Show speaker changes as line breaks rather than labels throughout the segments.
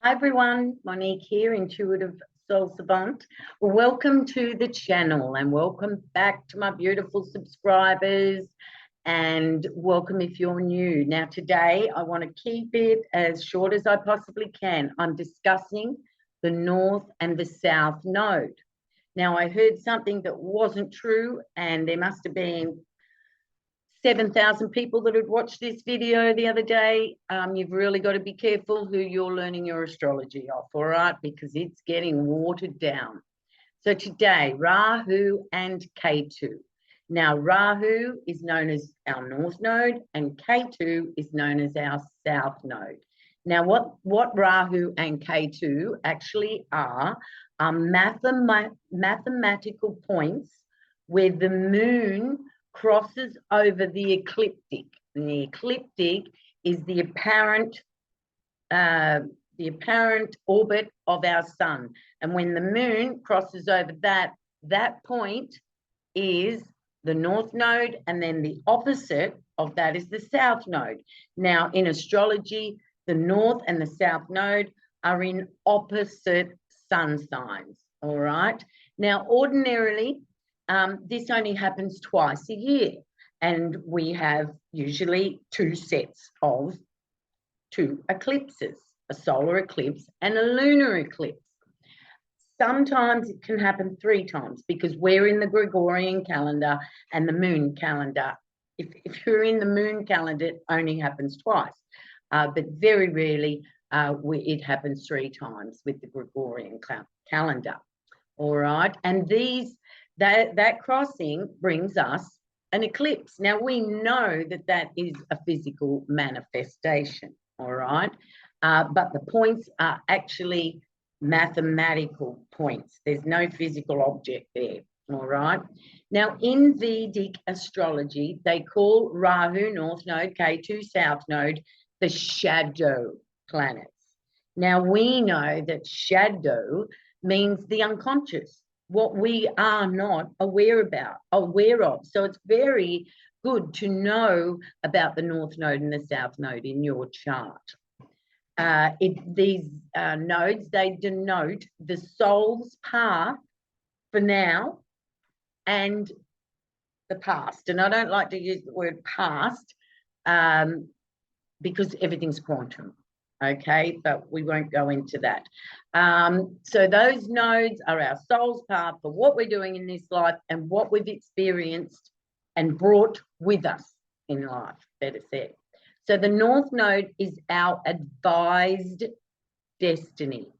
Hi everyone, Monique here, Intuitive Soul Savant. Welcome to the channel and welcome back to my beautiful subscribers, and welcome if you're new. Now today I want to keep it as short as I possibly can. I'm discussing the North and the South Node. Now I heard something that wasn't true, and there must have been 7,000 people that had watched this video the other day. You've really got to be careful who you're learning your astrology off, all right? Because it's getting watered down. So today, Rahu and Ketu. Now, Rahu is known as our North Node and Ketu is known as our South Node. Now, what Rahu and Ketu actually are mathematical points where the moon crosses over the ecliptic. And the ecliptic is the apparent orbit of our sun. And when the moon crosses over that point is the North Node, and then the opposite of that is the South Node. Now, in astrology, the North and the South Node are in opposite sun signs, all right? Now, ordinarily, this only happens twice a year, and we have usually two sets of two eclipses, a solar eclipse and a lunar eclipse. Sometimes it can happen 3 times because we're in the Gregorian calendar and the moon calendar. If you're in the moon calendar, it only happens twice, but very rarely it happens 3 times with the Gregorian calendar. All right, and that crossing brings us an eclipse. Now, we know that is a physical manifestation, all right? But the points are actually mathematical points. There's no physical object there, all right? Now, in Vedic astrology, they call Rahu, North Node, Ketu, South Node, the shadow planets. Now, we know that shadow means the unconscious, what we are not aware of. So it's very good to know about the North Node and the South Node in your chart. These nodes, they denote the soul's path for now and the past. And I don't like to use the word past because everything's quantum. Okay, but we won't go into that. So those nodes are our soul's path for what we're doing in this life and what we've experienced and brought with us in life, better said. So the North Node is our advised destiny.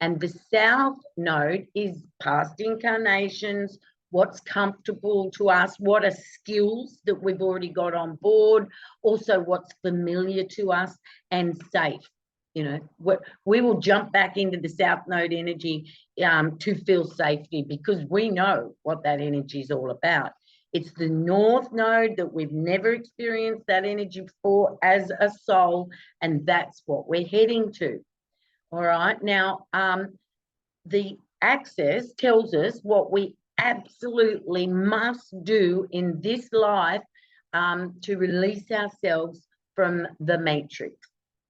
And the South Node is past incarnations, what's comfortable to us, what are skills that we've already got on board, also what's familiar to us and safe. You know, we will jump back into the South Node energy to feel safety because we know what that energy is all about. It's the North Node that we've never experienced that energy before as a soul, and that's what we're heading to. All right, now the axis tells us what we absolutely must do in this life to release ourselves from the matrix,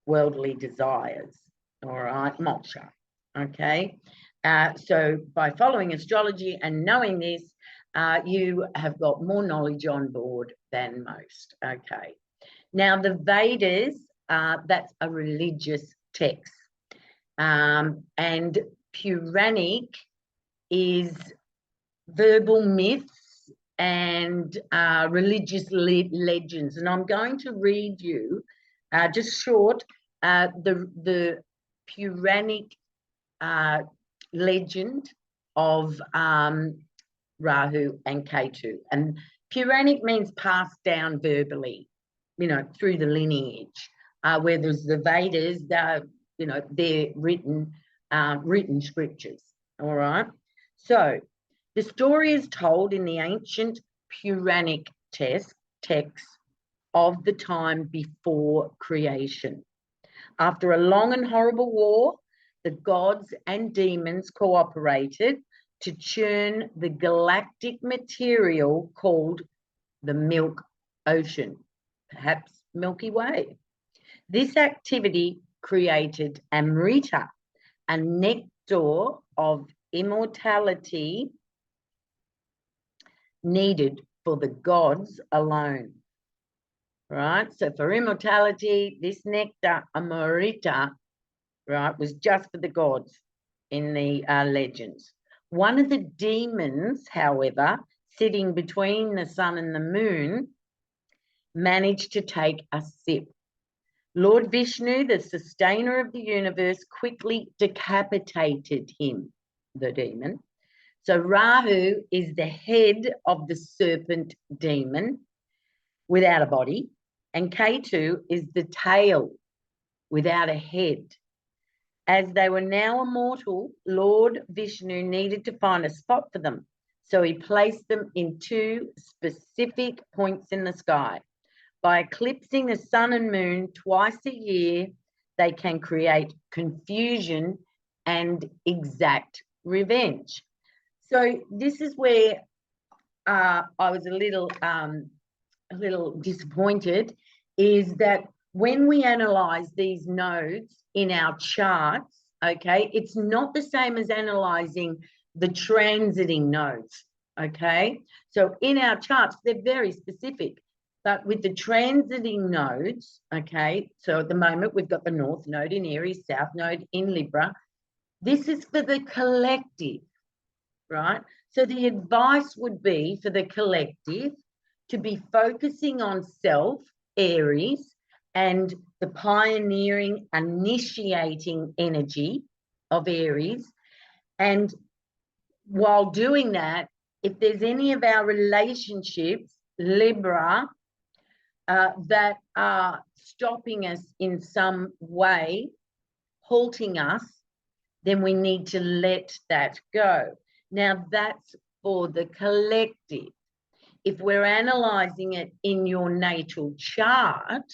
worldly desires, all right, moksha, okay? So by following astrology and knowing this, you have got more knowledge on board than most, okay? Now, the Vedas, that's a religious text, and Puranic is verbal myths and religious legends. And I'm going to read you just short the Puranic legend of Rahu and Ketu. And Puranic means passed down verbally, you know, through the lineage, where there's the Vedas, you know, they're written scriptures, all right? So the story is told in the ancient Puranic texts of the time before creation. After a long and horrible war, the gods and demons cooperated to churn the galactic material called the Milk Ocean, perhaps Milky Way. This activity created Amrita, a nectar of immortality needed for the gods alone. Right? So for immortality, this nectar, Amrita, right, was just for the gods in the legends. One of the demons, however, sitting between the sun and the moon, managed to take a sip. Lord Vishnu, the sustainer of the universe, quickly decapitated him, the demon. So Rahu is the head of the serpent demon without a body, and Ketu is the tail without a head. As they were now immortal, Lord Vishnu needed to find a spot for them. So he placed them in two specific points in the sky. By eclipsing the sun and moon twice a year, they can create confusion and exact revenge. So this is where I was a little disappointed, is that when we analyze these nodes in our charts, okay, it's not the same as analyzing the transiting nodes, okay? So in our charts, they're very specific. But with the transiting nodes, okay, so at the moment we've got the North Node in Aries, South Node in Libra. This is for the collective, right? So the advice would be for the collective to be focusing on self, Aries, and the pioneering, initiating energy of Aries. And while doing that, if there's any of our relationships, Libra, that are stopping us in some way, halting us, then we need to let that go. Now, that's for the collective. If we're analyzing it in your natal chart,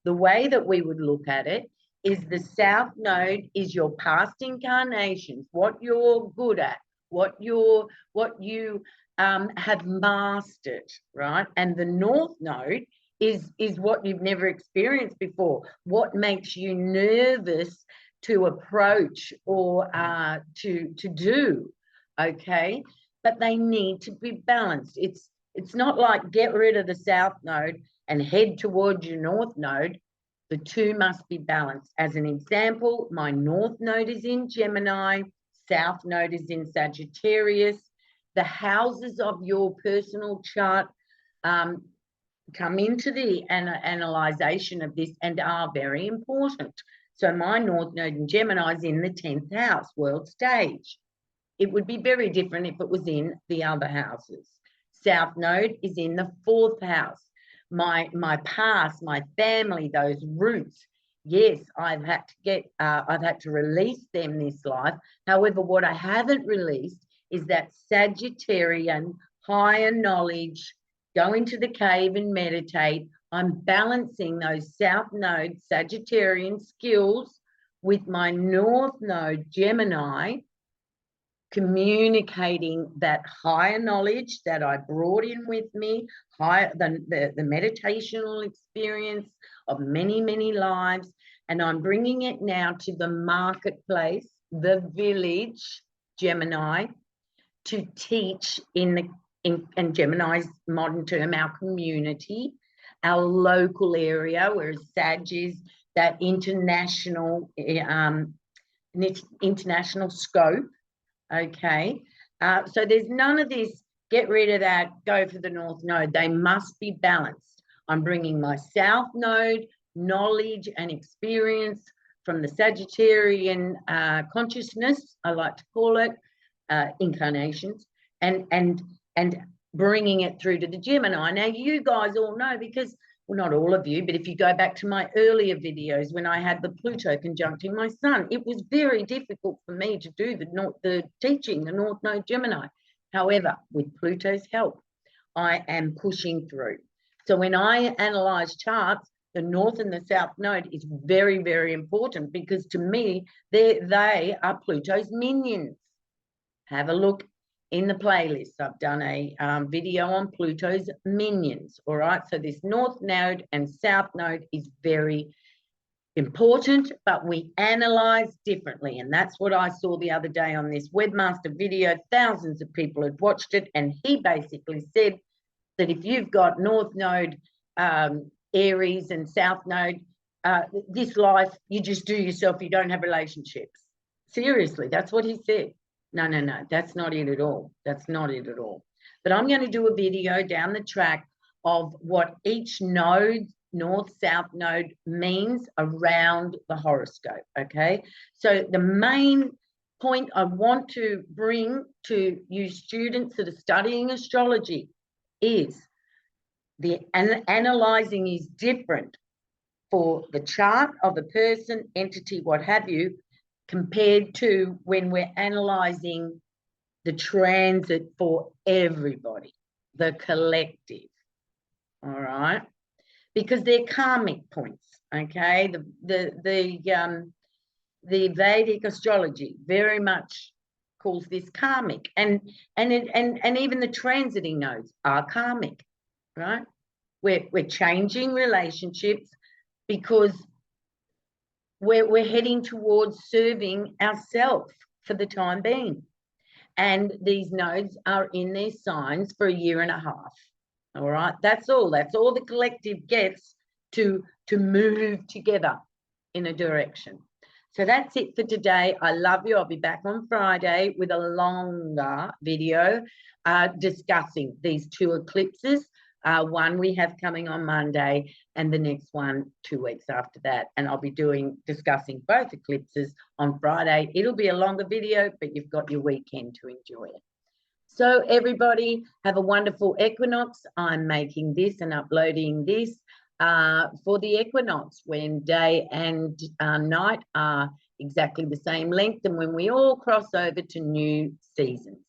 the way that we would look at it is the South Node is your past incarnations, what you're good at, what you have mastered, right? And the North Node is what you've never experienced before, what makes you nervous to approach or to do, okay? But they need to be balanced. It's not like get rid of the South Node and head towards your North Node. The two must be balanced. As an example, my North Node is in Gemini, South Node is in Sagittarius. The houses of your personal chart come into the analyzation of this and are very important. So my North Node in Gemini is in the 10th house, world stage. It would be very different if it was in the other houses. South Node is in the 4th house. My past, my family, those roots. Yes, I've had to release them this life. However, what I haven't released is that Sagittarian higher knowledge, go into the cave and meditate. I'm balancing those South Node Sagittarian skills with my North Node Gemini, communicating that higher knowledge that I brought in with me, the meditational experience of many, many lives, and I'm bringing it now to the marketplace, the village, Gemini, to teach in Gemini's modern term, our community, our local area, whereas Sag is that international scope. Okay, so there's none of this, get rid of that, go for the North Node. They must be balanced. I'm bringing my South Node, knowledge and experience from the Sagittarian consciousness, I like to call it, incarnations, and bringing it through to the Gemini. Now, you guys all know, because, well, not all of you, but if you go back to my earlier videos when I had the Pluto conjuncting my sun, it was very difficult for me to do the teaching, the North Node Gemini. However, with Pluto's help, I am pushing through. So when I analyze charts, the North and the South Node is very, very important, because to me, they are Pluto's minions. Have a look in the playlist. I've done a video on Pluto's minions, all right? So this North Node and South Node is very, important, but we analyze differently. And that's what I saw the other day on this webmaster video. Thousands of people had watched it, and he basically said that if you've got North Node, Aries, and South Node, this life, you just do yourself, you don't have relationships. Seriously, that's what he said. No, that's not it at all. That's not it at all. But I'm going to do a video down the track of what each node, North, South node, means around the horoscope, okay? So the main point I want to bring to you students that are studying astrology is the analyzing is different for the chart of a person, entity, what have you, compared to when we're analyzing the transit for everybody, the collective, all right? Because they're karmic points, okay? The Vedic astrology very much calls this karmic, and even the transiting nodes are karmic, right? We're changing relationships because we're heading towards serving ourselves for the time being. And these nodes are in their signs for 1.5 years. All right, that's all the collective gets to move together in a direction. So that's it for today. I love you. I'll be back on Friday with a longer video discussing these 2 eclipses. One we have coming on Monday, and the next one 2 weeks after that. And I'll be discussing both eclipses on Friday. It'll be a longer video, but you've got your weekend to enjoy it. So everybody have a wonderful equinox. I'm making this and uploading this for the equinox, when day and night are exactly the same length, and when we all cross over to new seasons.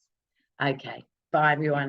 Okay, bye everyone.